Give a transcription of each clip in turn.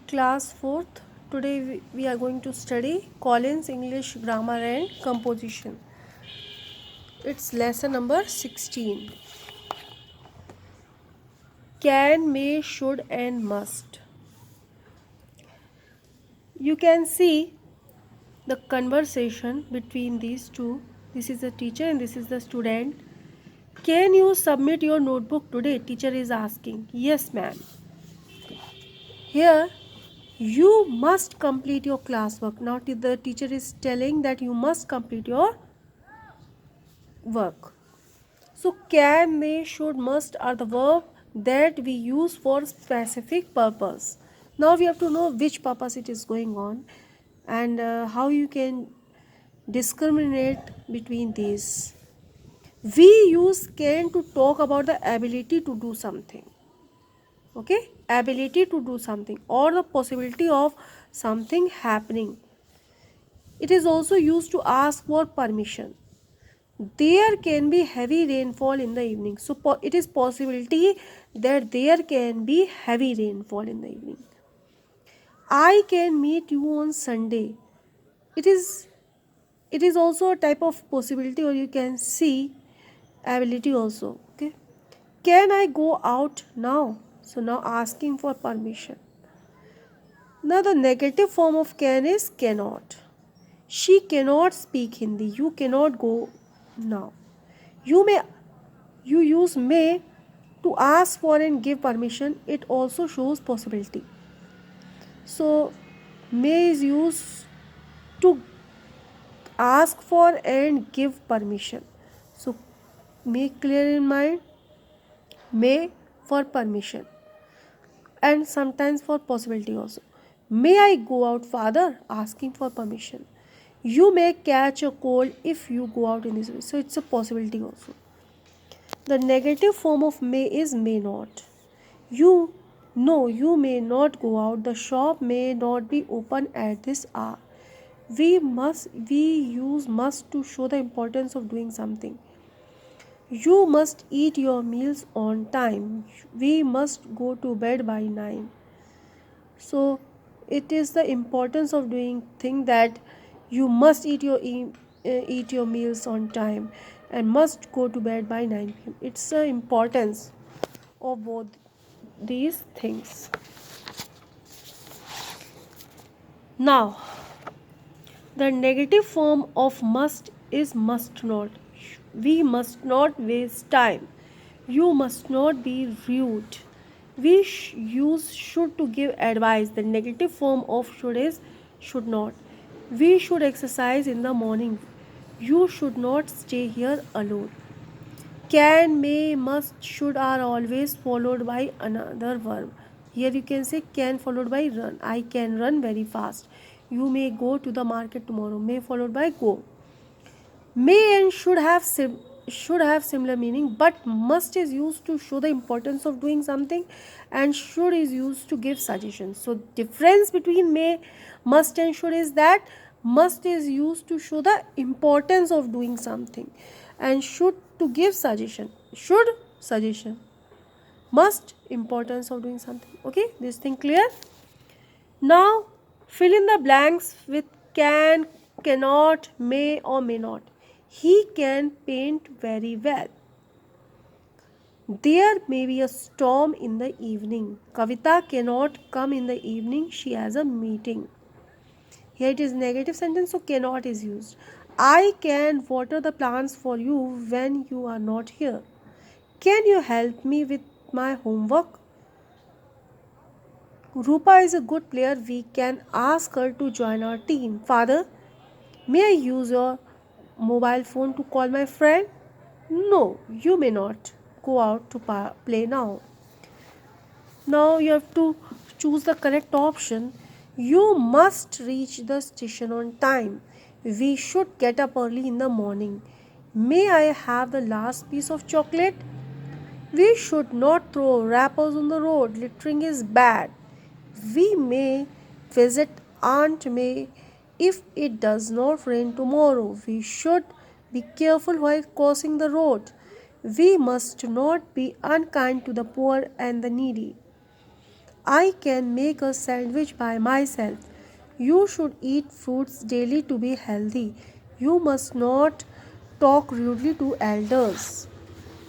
Class 4th. Today we are going to study Collins English Grammar and Composition. It's lesson number 16. Can, may, should and must. You can see the conversation between these two. This is the teacher and this is the student. Can you submit your notebook today? Teacher is asking. Yes, ma'am. Here you must complete your classwork. Now the teacher is telling that you must complete your work. So can, may, should, must are the verb that we use for specific purpose. Now we have to know which purpose it is going on and how you can discriminate between these. We use can to talk about the ability to do something. Okay, ability to do something or the possibility of something happening. It is also used to ask for permission. There can be heavy rainfall in the evening. So it is possibility that there can be heavy rainfall in the evening. I can meet you on Sunday. It is also a type of possibility, or you can see ability also. Okay. Can I go out now? So now asking for permission. Now the negative form of can is cannot. She cannot speak Hindi. You cannot go now. You use may to ask for and give permission. It also shows possibility. So may is used to ask for and give permission. So make clear in mind, may for permission and sometimes for possibility also. May I go out, father? Asking for permission. You may catch a cold if you go out in this way. So it's a possibility also. The negative form of may is may not. You may not go out. The shop may not be open at this hour. We use must to show the importance of doing something. You must eat your meals on time. We must go to bed by 9. So it is the importance of doing thing that you must eat your meals on time and must go to bed by 9 p.m. It's the importance of both these things. Now, the negative form of must is must not. We must not waste time. You must not be rude. We use should to give advice. The negative form of should is should not. We should exercise in the morning. You should not stay here alone. Can, may, must, should are always followed by another verb. Here you can say can followed by run. I can run very fast. You may go to the market tomorrow. May followed by go. May and should have similar meaning, but must is used to show the importance of doing something and should is used to give suggestions. So difference between may, must and should is that must is used to show the importance of doing something and should to give suggestion. Should suggestion, must importance of doing something. Okay, this thing clear? Now fill in the blanks with can, cannot, may or may not. He can paint very well. There may be a storm in the evening. Kavita cannot come in the evening. She has a meeting. Here it is negative sentence, so cannot is used. I can water the plants for you when you are not here. Can you help me with my homework? Rupa is a good player. We can ask her to join our team. Father, may I use your mobile phone to call my friend? No, you may not go out to play now. Now you have to choose the correct option. You must reach the station on time. We should get up early in the morning. May I have the last piece of chocolate? We should not throw wrappers on the road. Littering is bad. We may visit Aunt May if it does not rain tomorrow. We should be careful while crossing the road. We must not be unkind to the poor and the needy. I can make a sandwich by myself. You should eat fruits daily to be healthy. You must not talk rudely to elders.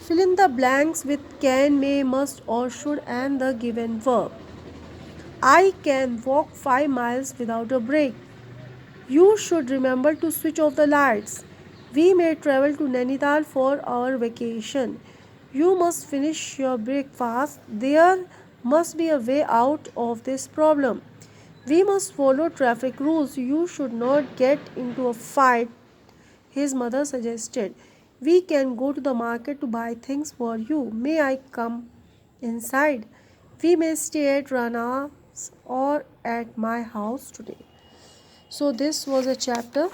Fill in the blanks with can, may, must, or should and the given verb. I can walk 5 miles without a break. You should remember to switch off the lights. We may travel to Nainital for our vacation. You must finish your breakfast. There must be a way out of this problem. We must follow traffic rules. You should not get into a fight, his mother suggested. We can go to the market to buy things for you. May I come inside? We may stay at Rana's or at my house today. So, this was a chapter